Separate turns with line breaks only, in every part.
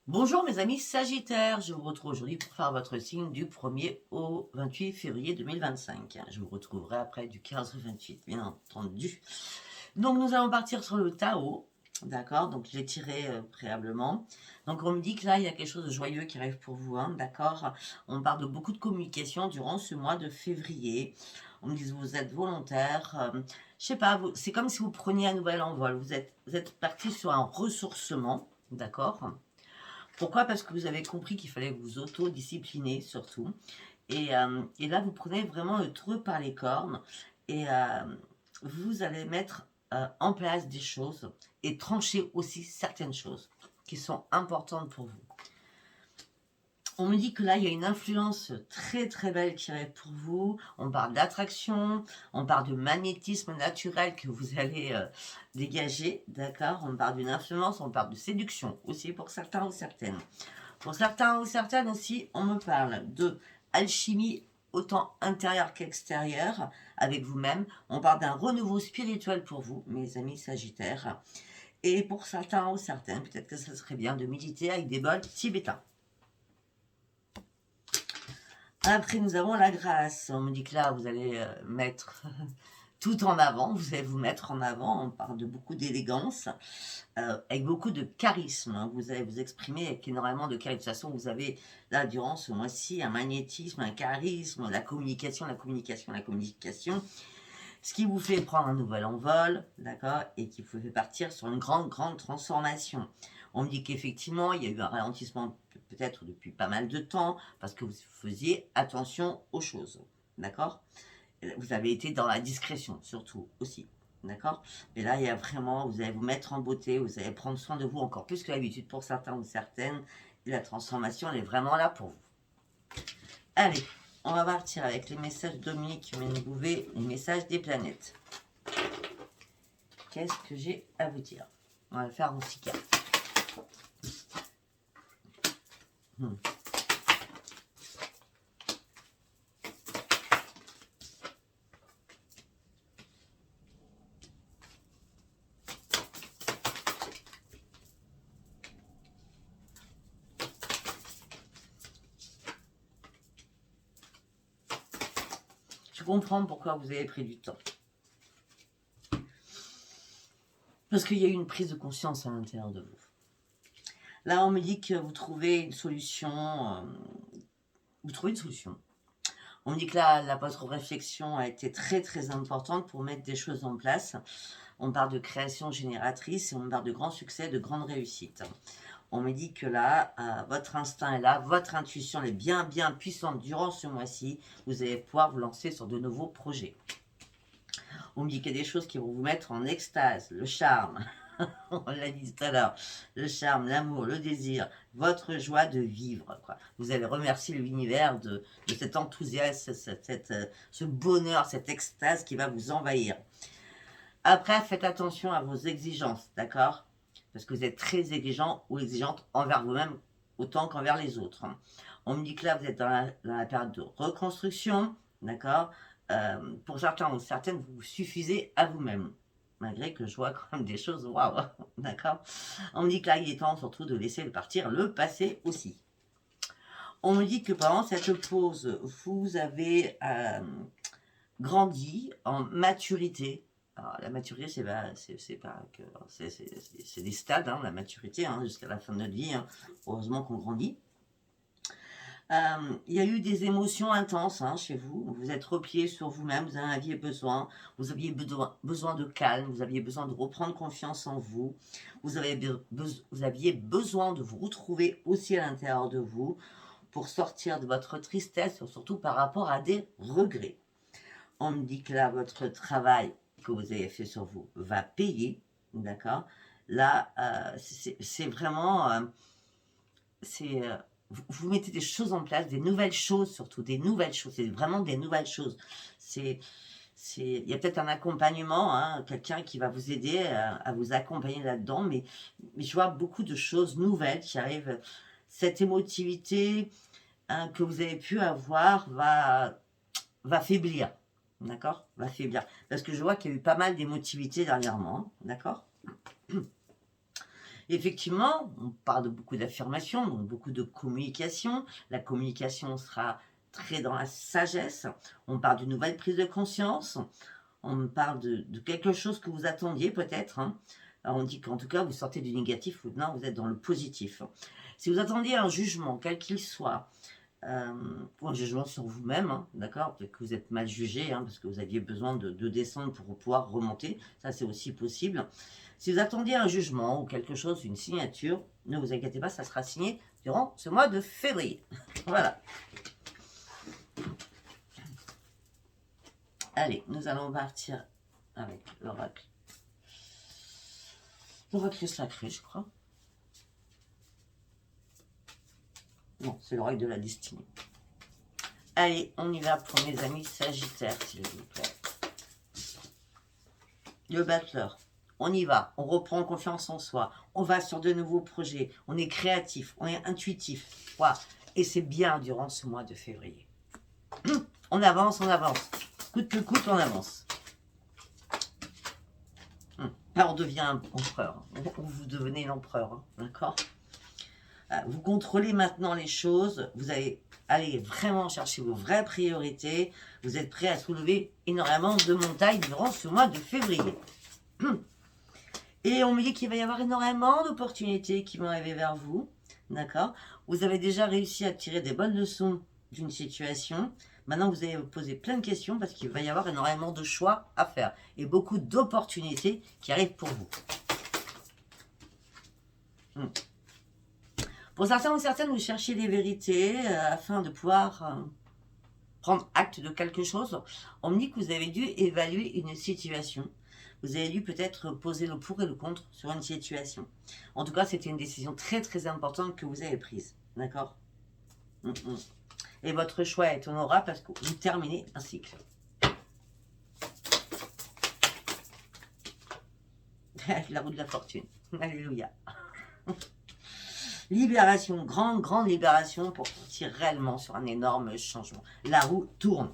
Bonjour mes amis Sagittaires, je vous retrouve aujourd'hui pour faire votre signe du 1er au 28 février 2025. Je vous retrouverai après du 15 au 28, bien entendu. Donc nous allons partir sur le Tao, d'accord? Donc je l'ai tiré préalablement. Donc on me dit que là il y a quelque chose de joyeux qui arrive pour vous, hein, d'accord? On parle de beaucoup de communication durant ce mois de février. On me dit que vous êtes volontaire. Je sais pas, c'est comme si vous preniez un nouvel envol. Vous êtes parti sur un ressourcement, d'accord? Pourquoi? Parce que vous avez compris qu'il fallait vous autodiscipliner surtout. Et là, vous prenez vraiment le taureau par les cornes et vous allez mettre en place des choses et trancher aussi certaines choses qui sont importantes pour vous. On me dit que là, il y a une influence très très belle qui arrive pour vous. On parle d'attraction, on parle de magnétisme naturel que vous allez dégager, d'accord? On parle d'une influence, on parle de séduction aussi pour certains ou certaines. Pour certains ou certaines aussi, on me parle de alchimie autant intérieure qu'extérieure avec vous-même. On parle d'un renouveau spirituel pour vous, mes amis Sagittaires. Et pour certains ou certaines, peut-être que ce serait bien de méditer avec des bols tibétains. Après, nous avons la grâce. On me dit que là, vous allez mettre tout en avant, vous allez vous mettre en avant. On parle de beaucoup d'élégance, avec beaucoup de charisme. Hein. Vous allez vous exprimer avec énormément de charisme. De toute façon, vous avez là, durant ce mois-ci, un magnétisme, un charisme, la communication, la communication, la communication. Ce qui vous fait prendre un nouvel envol, d'accord, et qui vous fait partir sur une grande, grande transformation. On me dit qu'effectivement, il y a eu un ralentissement peut-être depuis pas mal de temps, parce que vous faisiez attention aux choses, d'accord? Vous avez été dans la discrétion, surtout, aussi, d'accord? Mais là, il y a vraiment, vous allez vous mettre en beauté, vous allez prendre soin de vous encore plus que d'habitude pour certains ou certaines, et la transformation, elle est vraiment là pour vous. Allez, on va partir avec les messages Dominique Menbouvé, les messages des planètes. Qu'est-ce que j'ai à vous dire? On va le faire en 6 cartes. Je comprends pourquoi vous avez pris du temps. Parce qu'il y a eu une prise de conscience à l'intérieur de vous. Là, on me dit que vous trouvez une solution. Vous trouvez une solution. On me dit que là, votre réflexion a été très très importante pour mettre des choses en place. On parle de création génératrice et on parle de grands succès, de grandes réussites. On me dit que là, votre instinct est là, votre intuition est bien bien puissante durant ce mois-ci. Vous allez pouvoir vous lancer sur de nouveaux projets. On me dit qu'il y a des choses qui vont vous mettre en extase, le charme, on l'a dit tout à l'heure, le charme, l'amour, le désir, votre joie de vivre. Quoi. Vous allez remercier l'univers de cet enthousiasme, ce bonheur, cette extase qui va vous envahir. Après, faites attention à vos exigences, d'accord? Parce que vous êtes très exigeant ou exigeante envers vous-même autant qu'envers les autres. On me dit que là, vous êtes dans la période de reconstruction, d'accord? Pour certains ou certaines, vous suffisez à vous-même. Malgré que je vois quand même des choses, waouh, d'accord? On me dit que là, il est temps surtout de laisser partir le passé aussi. On me dit que pendant cette pause, vous avez grandi en maturité. Alors, la maturité, c'est des stades, hein, la maturité, hein, jusqu'à la fin de notre vie. Hein. Heureusement qu'on grandit. Il y a eu des émotions intenses hein, chez vous. Vous êtes replié sur vous-même, vous en aviez besoin. Vous aviez besoin de calme, vous aviez besoin de reprendre confiance en vous. Vous aviez besoin de vous retrouver aussi à l'intérieur de vous pour sortir de votre tristesse, surtout par rapport à des regrets. On me dit que là, votre travail que vous avez fait sur vous va payer, d'accord? Là, c'est vraiment... vous mettez des choses en place, des nouvelles choses surtout, des nouvelles choses, c'est vraiment des nouvelles choses. Il y a peut-être un accompagnement, hein, quelqu'un qui va vous aider à vous accompagner là-dedans, mais je vois beaucoup de choses nouvelles qui arrivent. Cette émotivité hein, que vous avez pu avoir va faiblir, d'accord? Va faiblir. Parce que je vois qu'il y a eu pas mal d'émotivité dernièrement, d'accord? Effectivement, on parle de beaucoup d'affirmations, donc beaucoup de communication. La communication sera très dans la sagesse. On parle d'une nouvelle prise de conscience. On parle de quelque chose que vous attendiez peut-être. Hein. On dit qu'en tout cas, vous sortez du négatif, ou non, vous êtes dans le positif. Si vous attendiez un jugement, quel qu'il soit, ou un jugement sur vous-même, hein, d'accord, peut-être que vous êtes mal jugé, hein, parce que vous aviez besoin de descendre pour pouvoir remonter, ça c'est aussi possible. Si vous attendiez un jugement ou quelque chose, une signature, ne vous inquiétez pas, ça sera signé durant ce mois de février. Voilà. Allez, nous allons partir avec l'oracle. L'oracle sacré, je crois. Non, c'est l'oracle de la destinée. Allez, on y va pour mes amis Sagittaires, s'il vous plaît. Le battleur. On y va, on reprend confiance en soi, on va sur de nouveaux projets, on est créatif, on est intuitif. Voilà. Et c'est bien durant ce mois de février. On avance, coûte que coûte, on avance. Là, on devient empereur, vous devenez l'empereur, hein, d'accord? Vous contrôlez maintenant les choses, vous allez aller vraiment chercher vos vraies priorités, vous êtes prêt à soulever énormément de montagnes durant ce mois de février. Et on me dit qu'il va y avoir énormément d'opportunités qui vont arriver vers vous, d'accord? Vous avez déjà réussi à tirer des bonnes leçons d'une situation. Maintenant, vous allez vous poser plein de questions parce qu'il va y avoir énormément de choix à faire et beaucoup d'opportunités qui arrivent pour vous. Pour certains ou certaines, vous cherchez des vérités afin de pouvoir prendre acte de quelque chose. On me dit que vous avez dû évaluer une situation. Vous avez dû peut-être poser le pour et le contre sur une situation. En tout cas, c'était une décision très très importante que vous avez prise. D'accord? Et votre choix est honorable parce que vous terminez un cycle. La roue de la fortune. Alléluia. Libération, grande libération pour partir réellement sur un énorme changement. La roue tourne.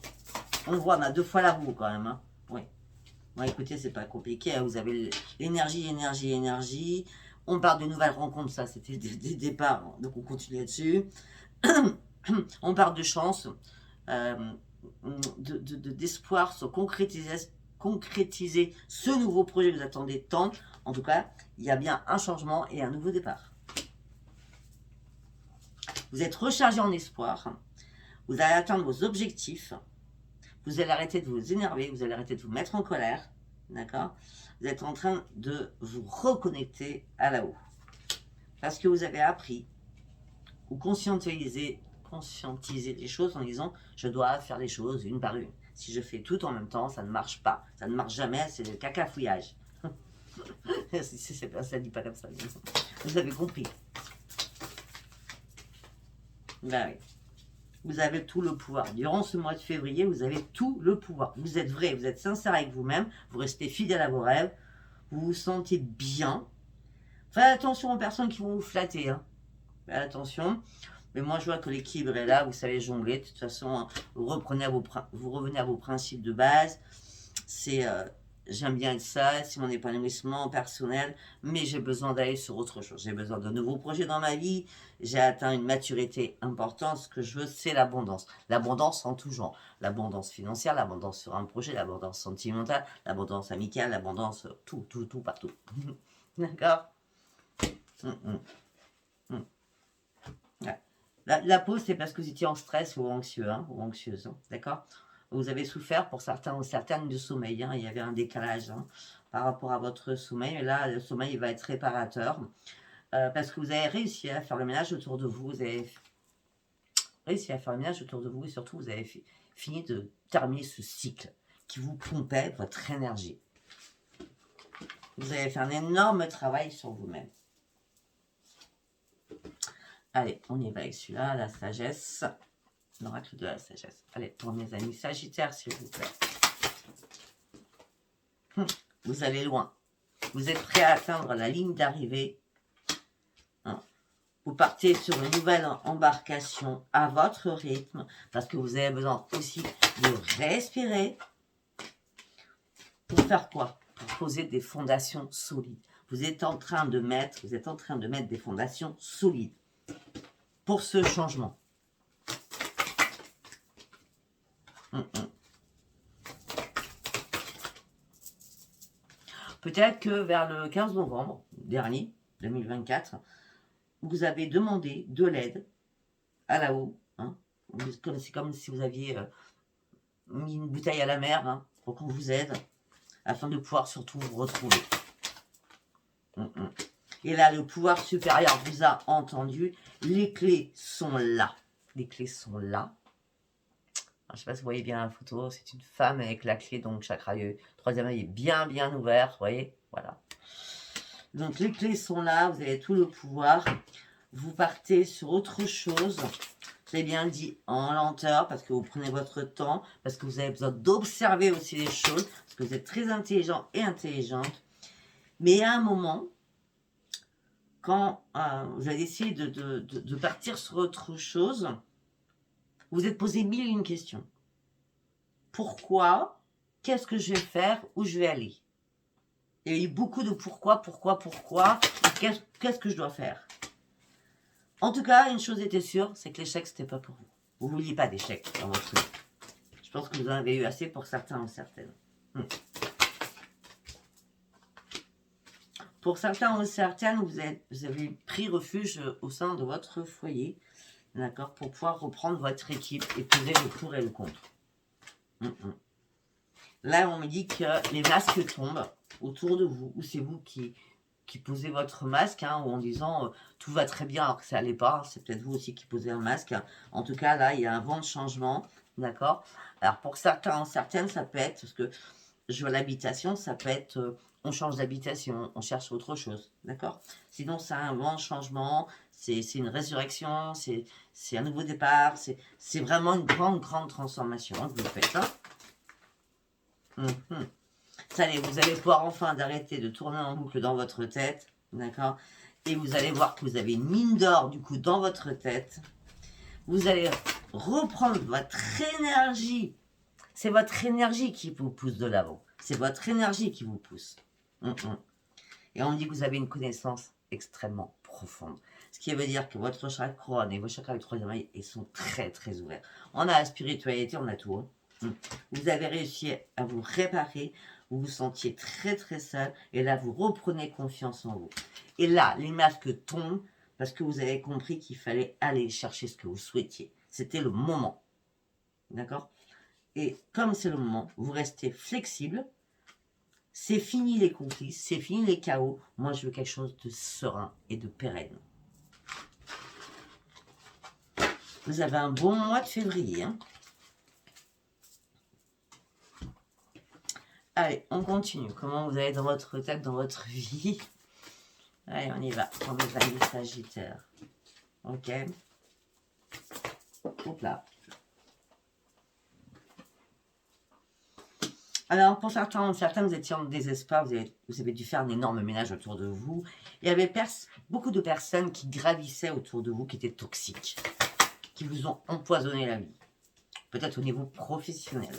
On voit, on a 2 fois la roue quand même. Hein. Oui. Bon, écoutez, c'est pas compliqué. Hein. Vous avez l'énergie. On parle de nouvelles rencontres, ça c'était des départs. Donc on continue là-dessus. On parle de chance, d'espoir sur concrétiser ce nouveau projet que vous attendez tant. En tout cas, il y a bien un changement et un nouveau départ. Vous êtes rechargé en espoir. Vous allez atteindre vos objectifs. Vous allez arrêter de vous énerver. Vous allez arrêter de vous mettre en colère. D'accord? Vous êtes en train de vous reconnecter à là-haut. Parce que vous avez appris ou conscientiser les choses en disant je dois faire les choses une par une. Si je fais tout en même temps, ça ne marche pas. Ça ne marche jamais, c'est le cacafouillage. Ça ne dit pas comme ça. Vous avez compris. Ben oui. Vous avez tout le pouvoir. Durant ce mois de février, vous avez tout le pouvoir. Vous êtes vrai, vous êtes sincère avec vous-même, vous restez fidèle à vos rêves, vous vous sentez bien. Faites attention aux personnes qui vont vous flatter. Hein. Faites attention. Mais moi, je vois que l'équilibre est là, vous savez jongler. De toute façon, vous revenez à vos principes de base. C'est j'aime bien ça, c'est mon épanouissement personnel, mais j'ai besoin d'aller sur autre chose. J'ai besoin de nouveaux projets dans ma vie. J'ai atteint une maturité importante. Ce que je veux, c'est l'abondance. L'abondance en tout genre. L'abondance financière, l'abondance sur un projet, l'abondance sentimentale, l'abondance amicale, l'abondance tout, partout. D'accord? La pause, c'est parce que vous étiez en stress ou anxieux, hein, ou anxieuse, hein, d'accord? Vous avez souffert pour certains ou certaines de sommeil, hein, il y avait un décalage hein, par rapport à votre sommeil, mais là, le sommeil va être réparateur, parce que vous avez réussi à faire le ménage autour de vous, et surtout, vous avez fini de terminer ce cycle qui vous pompait votre énergie. Vous avez fait un énorme travail sur vous-même. Allez, on y va avec celui-là, la sagesse. L'oracle de la sagesse. Allez, pour mes amis Sagittaires, s'il vous plaît. Vous allez loin. Vous êtes prêt à atteindre la ligne d'arrivée. Vous partez sur une nouvelle embarcation à votre rythme, parce que vous avez besoin aussi de respirer. Pour faire quoi? Pour poser des fondations solides. vous êtes en train de mettre des fondations solides pour ce changement. Peut-être que vers le 15 novembre dernier, 2024, vous avez demandé de l'aide à la haut. Hein. C'est comme si vous aviez mis une bouteille à la mer hein, pour qu'on vous aide, afin de pouvoir surtout vous retrouver. Et là, le pouvoir supérieur vous a entendu. Les clés sont là. Les clés sont là. Alors, je ne sais pas si vous voyez bien la photo. C'est une femme avec la clé, donc chakra troisième œil est bien ouvert. Vous voyez, voilà. Donc les clés sont là. Vous avez tout le pouvoir. Vous partez sur autre chose. J'ai bien dit en lenteur parce que vous prenez votre temps, parce que vous avez besoin d'observer aussi les choses, parce que vous êtes très intelligent et intelligente. Mais à un moment, quand vous allez essayer de partir sur autre chose, vous êtes posé 1001 questions. Pourquoi? Qu'est-ce que je vais faire? Où je vais aller? Il y a eu beaucoup de pourquoi, qu'est-ce que je dois faire? En tout cas, une chose était sûre, c'est que l'échec, c'était pas pour vous. Vous ne vouliez pas d'échec dans votre vie. Je pense que vous en avez eu assez pour certains ou certaines. Pour certains ou certaines, vous avez pris refuge au sein de votre foyer, d'accord, pour pouvoir reprendre votre équipe et peser le pour et le contre. Là, on me dit que les masques tombent autour de vous, ou c'est vous qui posez votre masque, hein, ou en disant tout va très bien alors que ça n'allait pas. C'est peut-être vous aussi qui posez un masque. En tout cas, là, il y a un vent de changement, d'accord. Alors, pour certains ou certaines, ça peut être, parce que je vois l'habitation, ça peut être... on change d'habitation, on cherche autre chose, d'accord? Sinon, c'est un grand changement, c'est une résurrection, c'est un nouveau départ, c'est vraiment une grande transformation hein, que vous faites. Hein. Vous allez pouvoir enfin d'arrêter de tourner en boucle dans votre tête, d'accord? Et vous allez voir que vous avez une mine d'or, du coup, dans votre tête. Vous allez reprendre votre énergie. C'est votre énergie qui vous pousse de l'avant. C'est votre énergie qui vous pousse. Et on me dit que vous avez une connaissance extrêmement profonde. Ce qui veut dire que votre chakra et vos chakras du troisième œil sont très ouverts. On a la spiritualité, on a tout. Hein. Vous avez réussi à vous réparer. Vous vous sentiez très seul. Et là, vous reprenez confiance en vous. Et là, les masques tombent parce que vous avez compris qu'il fallait aller chercher ce que vous souhaitiez. C'était le moment. D'accord? Et comme c'est le moment, vous restez flexible. C'est fini les conflits, c'est fini les chaos. Moi, je veux quelque chose de serein et de pérenne. Vous avez un bon mois de février. Hein. Allez, on continue. Comment vous allez dans votre tête, dans votre vie? Allez, on y va. Pour mes amis sagittaires. Ok. Hop là. Alors, pour certains, vous étiez en désespoir, vous avez dû faire un énorme ménage autour de vous. Il y avait beaucoup de personnes qui gravissaient autour de vous, qui étaient toxiques, qui vous ont empoisonné la vie. Peut-être au niveau professionnel.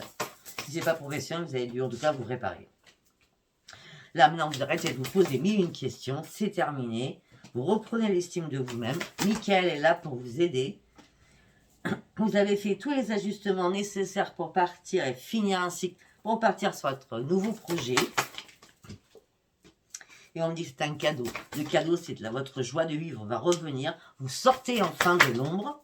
Si ce n'est pas professionnel, vous avez dû en tout cas vous réparer. Là, maintenant, vous arrêtez de vous poser 1001 questions, c'est terminé. Vous reprenez l'estime de vous-même. Michael est là pour vous aider. Vous avez fait tous les ajustements nécessaires pour partir et finir un cycle, pour partir sur votre nouveau projet. Et on me dit que c'est un cadeau. Le cadeau, c'est que votre joie de vivre va revenir. Vous sortez enfin de l'ombre.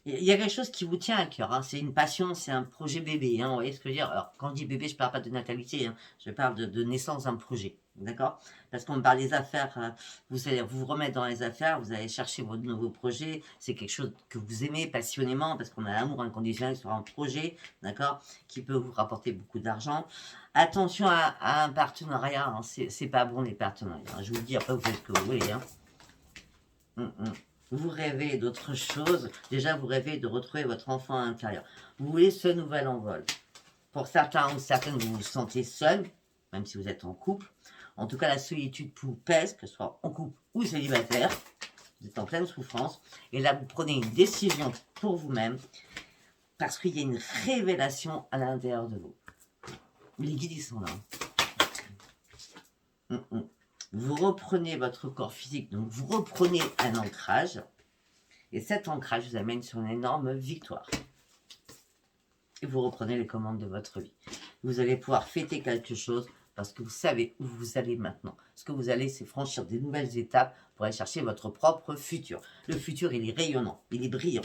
Il y a quelque chose qui vous tient à cœur. Hein. C'est une passion, c'est un projet bébé. Hein. Vous voyez ce que je veux dire? Alors, quand je dis bébé, je ne parle pas de natalité. Hein. Je parle de naissance d'un projet. D'accord? Parce qu'on me parle des affaires. Vous allez vous remettre dans les affaires. Vous allez chercher votre nouveau projet. C'est quelque chose que vous aimez passionnément. Parce qu'on a l'amour inconditionnel sur un projet. D'accord? Qui peut vous rapporter beaucoup d'argent. Attention à un partenariat. Hein. C'est pas bon les partenariats. Hein. Je vous le dis, après vous faites ce que vous voulez. Hein. Vous rêvez d'autre chose. Déjà, vous rêvez de retrouver votre enfant à l'intérieur. Vous voulez ce nouvel envol. Pour certains ou certaines, vous vous sentez seul, même si vous êtes en couple. En tout cas, la solitude vous pèse, que ce soit en couple ou célibataire. Vous êtes en pleine souffrance. Et là, vous prenez une décision pour vous-même parce qu'il y a une révélation à l'intérieur de vous. Les guides, ils sont là. Vous reprenez votre corps physique, donc vous reprenez un ancrage. Et cet ancrage vous amène sur une énorme victoire. Et vous reprenez les commandes de votre vie. Vous allez pouvoir fêter quelque chose parce que vous savez où vous allez maintenant. Ce que vous allez, c'est franchir des nouvelles étapes pour aller chercher votre propre futur. Le futur, il est rayonnant, il est brillant,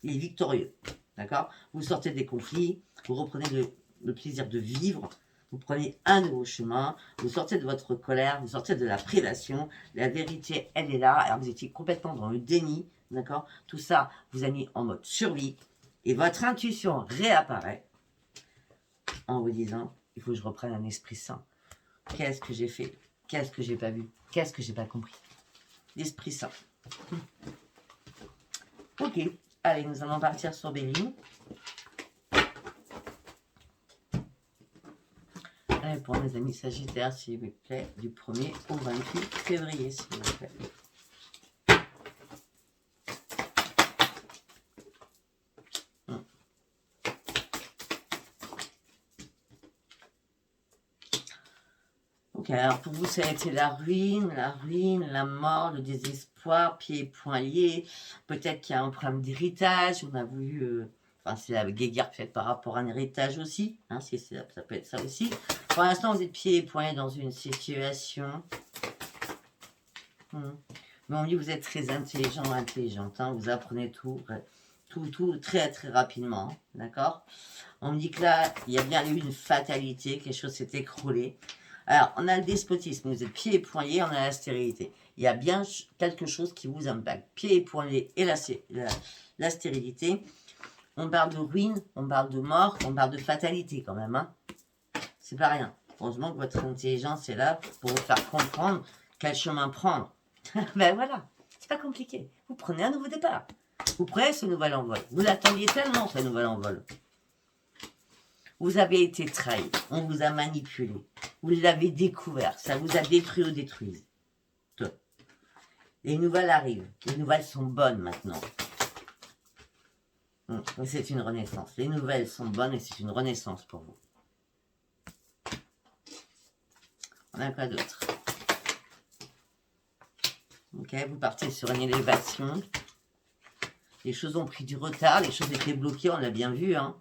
il est victorieux. D'accord? Vous sortez des conflits, vous reprenez le plaisir de vivre, vous prenez un nouveau chemin, vous sortez de votre colère, vous sortez de la privation. La vérité, elle est là. Alors vous étiez complètement dans le déni. D'accord? Tout ça vous a mis en mode survie. Et votre intuition réapparaît en vous disant, il faut que je reprenne un esprit sain. Qu'est-ce que j'ai fait? Qu'est-ce que j'ai pas vu? Qu'est-ce que j'ai pas compris? L'esprit sain. Ok, allez, nous allons partir sur des lignes. Allez, pour mes amis Sagittaires, s'il vous plaît, du 1er au 28 février, s'il vous plaît. Ok, alors pour vous, ça a été la ruine, la mort, le désespoir, pieds et poings liés. Peut-être qu'il y a un problème d'héritage. On a voulu... enfin, c'est la guéguerre faite par rapport à un héritage aussi. Hein, ça peut être ça aussi. Pour l'instant, vous êtes pieds et poings dans une situation. Mais on dit que vous êtes très intelligent, intelligente. Hein, vous apprenez tout très très rapidement. D'accord? On me dit que là, il y a bien eu une fatalité, quelque chose s'est écroulé. Alors, on a le despotisme, vous êtes pieds et poings liés, on a la stérilité. Il y a bien quelque chose qui vous impacte. Pieds et poings liés et la stérilité. On parle de ruine, on parle de mort, on parle de fatalité quand même. Hein. C'est pas rien. Heureusement que votre intelligence est là pour vous faire comprendre quel chemin prendre. Ben voilà, c'est pas compliqué. Vous prenez un nouveau départ. Vous prenez ce nouvel envol. Vous l'attendiez tellement, ce nouvel envol. Vous avez été trahi, on vous a manipulé, vous l'avez découvert, ça vous a détruit ou détruit. Les nouvelles arrivent, les nouvelles sont bonnes maintenant. C'est une renaissance, les nouvelles sont bonnes et c'est une renaissance pour vous. On a quoi d'autre? Ok, vous partez sur une élévation. Les choses ont pris du retard, les choses étaient bloquées, on l'a bien vu. Hein.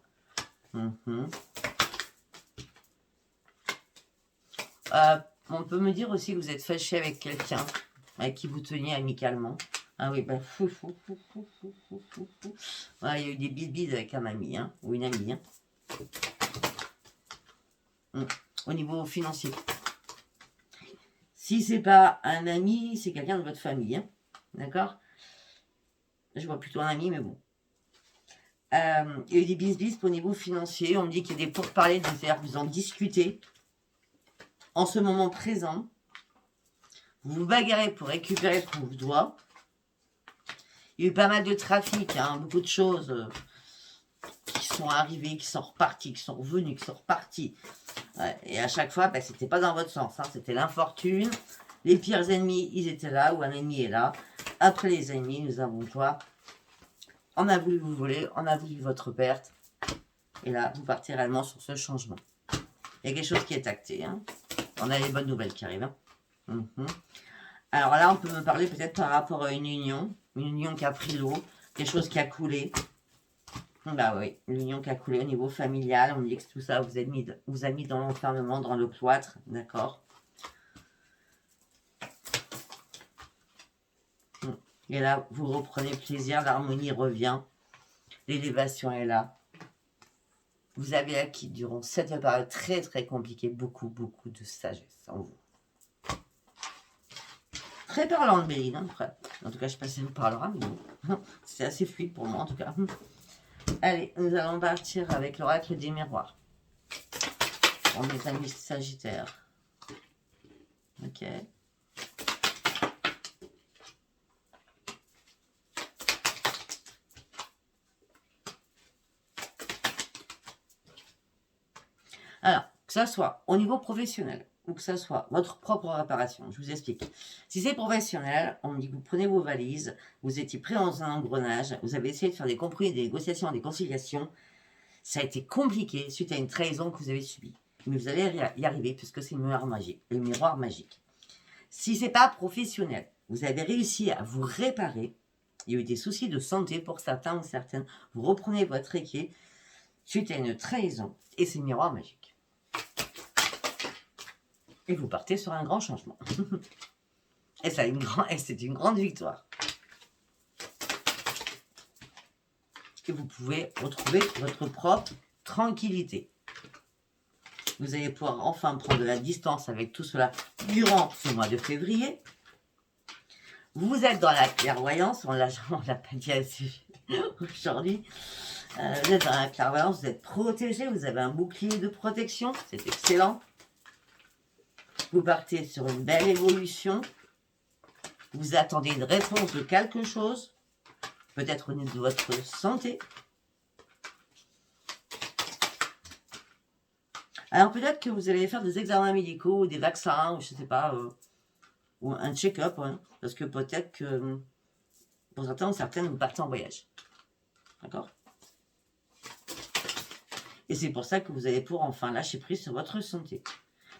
On peut me dire aussi que vous êtes fâché avec quelqu'un avec qui vous teniez amicalement. Ah oui, ben voilà, il y a eu des bises avec un ami, hein, ou une amie. Hein. Au niveau financier. Si c'est pas un ami, c'est quelqu'un de votre famille. Hein, d'accord? Je vois plutôt un ami, mais bon. Il y a eu des bis au niveau financier. On me dit qu'il y a des pourparlers de faire, vous en discutez. En ce moment présent, vous vous bagarrez pour récupérer ce qu'on vous doit. Il y a eu pas mal de trafic, hein, beaucoup de choses qui sont arrivées, qui sont reparties, qui sont revenues, qui sont reparties. Ouais, et à chaque fois, ben, c'était pas dans votre sens, hein, c'était l'infortune. Les pires ennemis, ils étaient là, ou un ennemi est là. Après les ennemis, nous avons quoi? On a voulu vous voler, on a voulu votre perte. Et là, vous partez réellement sur ce changement. Il y a quelque chose qui est acté. Hein. On a les bonnes nouvelles qui arrivent. Hein. Alors là, on peut me parler peut-être par rapport à une union qui a pris l'eau, quelque chose qui a coulé. Bah oui, l'union qui a coulé au niveau familial. On dit que tout ça vous a mis dans l'enfermement, dans le cloître, d'accord. Et là, vous reprenez plaisir, l'harmonie revient, l'élévation est là. Vous avez acquis durant cette période très très compliquée beaucoup de sagesse en vous. Très parlante, Béline, hein, après. En tout cas, je ne sais pas si ça vous parlera, mais bon. C'est assez fluide pour moi, en tout cas. Allez, nous allons partir avec l'oracle des miroirs. Pour mes amis sagittaires. Ok. Alors, que ça soit au niveau professionnel, ou que ça soit votre propre réparation, je vous explique. Si c'est professionnel, on me dit que vous prenez vos valises, vous étiez pris dans un engrenage, vous avez essayé de faire des compromis, des négociations, des conciliations. Ça a été compliqué suite à une trahison que vous avez subie. Mais vous allez y arriver puisque c'est le miroir magique. Le miroir magique. Si ce n'est pas professionnel, vous avez réussi à vous réparer. Il y a eu des soucis de santé pour certains ou certaines. Vous reprenez votre équipe suite à une trahison. Et c'est le miroir magique. Et vous partez sur un grand changement. Et c'est une grande victoire. Et vous pouvez retrouver votre propre tranquillité. Vous allez pouvoir enfin prendre de la distance avec tout cela durant ce mois de février. Vous êtes dans la clairvoyance, on l'a pas dit assez aujourd'hui. Vous êtes dans la clairvoyance, vous êtes protégé, vous avez un bouclier de protection, c'est excellent. Vous partez sur une belle évolution. Vous attendez une réponse de quelque chose, peut-être au niveau de votre santé. Alors peut-être que vous allez faire des examens médicaux, ou des vaccins, ou je ne sais pas, ou un check-up, hein, parce que peut-être que pour certains ou certaines, vous partez en voyage. D'accord? Et c'est pour ça que vous allez pouvoir enfin lâcher prise sur votre santé.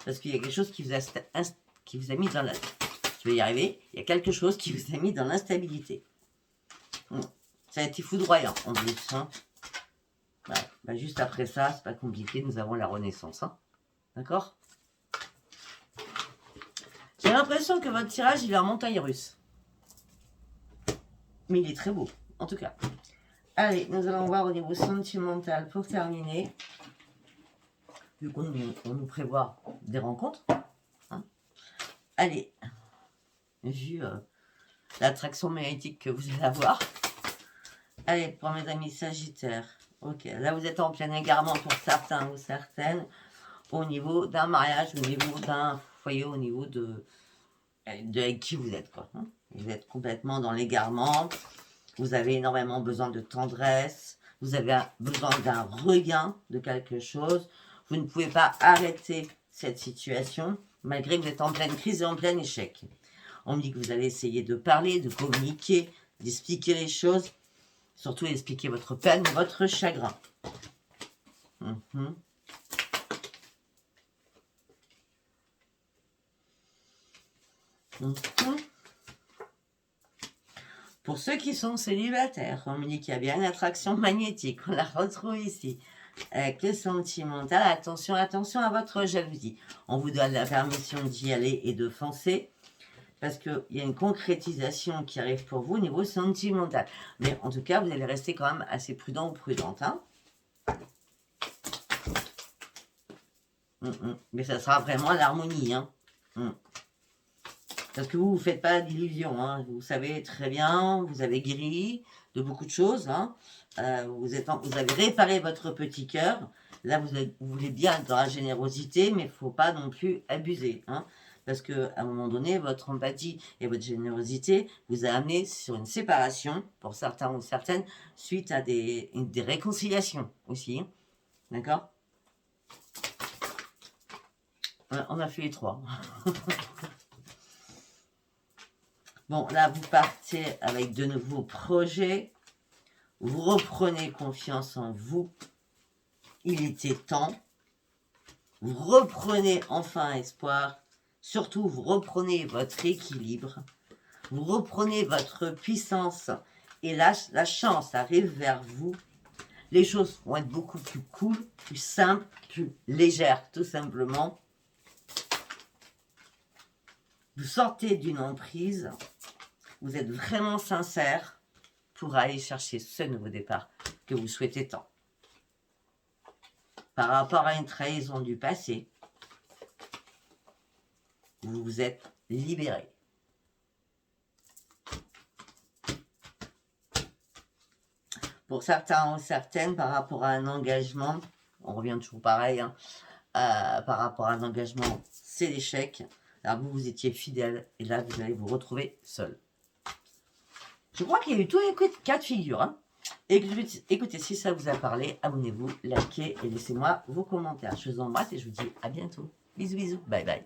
Parce qu'il y a quelque chose qui vous a mis dans la... Je vais y arriver. Il y a quelque chose qui vous a mis dans l'instabilité. Ça a été foudroyant en plus. Hein. Ouais. Bah, juste après ça, c'est pas compliqué. Nous avons la renaissance. Hein. D'accord? J'ai l'impression que votre tirage, il est en montagne russe. Mais il est très beau, en tout cas. Allez, nous allons voir au niveau sentimental pour terminer. Vu qu'on nous prévoit des rencontres. Hein. Allez, vu l'attraction magnétique que vous allez avoir. Allez, pour mes amis sagittaires. Ok, là vous êtes en plein égarement pour certains ou certaines. Au niveau d'un mariage, au niveau d'un foyer, au niveau de avec qui vous êtes. Quoi, hein. Vous êtes complètement dans l'égarement. Vous avez énormément besoin de tendresse. Vous avez besoin d'un regain de quelque chose. Vous ne pouvez pas arrêter cette situation, malgré que vous êtes en pleine crise et en plein échec. On me dit que vous allez essayer de parler, de communiquer, d'expliquer les choses. Surtout expliquer votre peine, votre chagrin. Pour ceux qui sont célibataires, on me dit qu'il y a bien une attraction magnétique. On la retrouve ici. Avec le sentimental, attention, attention à votre jalousie. On vous donne la permission d'y aller et de foncer. Parce qu'il y a une concrétisation qui arrive pour vous au niveau sentimental. Mais en tout cas, vous allez rester quand même assez prudent ou prudente. Hein. Mais ça sera vraiment l'harmonie. Hein. Parce que vous ne faites pas d'illusions. Hein. Vous savez très bien, vous avez guéri de beaucoup de choses. Hein. Vous avez réparé votre petit cœur. Là, vous voulez bien être dans la générosité, mais il ne faut pas non plus abuser. Hein. Parce qu'à un moment donné, votre empathie et votre générosité vous a amené sur une séparation, pour certains ou certaines, suite à des réconciliations aussi. D'accord? On a fait les trois. Bon, là, vous partez avec de nouveaux projets. Vous reprenez confiance en vous. Il était temps. Vous reprenez enfin espoir. Surtout, vous reprenez votre équilibre, vous reprenez votre puissance et là, la chance arrive vers vous. Les choses vont être beaucoup plus cool, plus simples, plus légères, tout simplement. Vous sortez d'une emprise, vous êtes vraiment sincère pour aller chercher ce nouveau départ que vous souhaitez tant. Par rapport à une trahison du passé, vous vous êtes libéré. Pour certains ou certaines, par rapport à un engagement, on revient toujours pareil, hein, par rapport à un engagement, c'est l'échec. Alors vous étiez fidèle et là, vous allez vous retrouver seul. Je crois qu'il y a eu tous les cas de figure. Hein. Écoutez, si ça vous a parlé, abonnez-vous, likez et laissez-moi vos commentaires. Je vous embrasse et je vous dis à bientôt. Bisous, bisous. Bye, bye.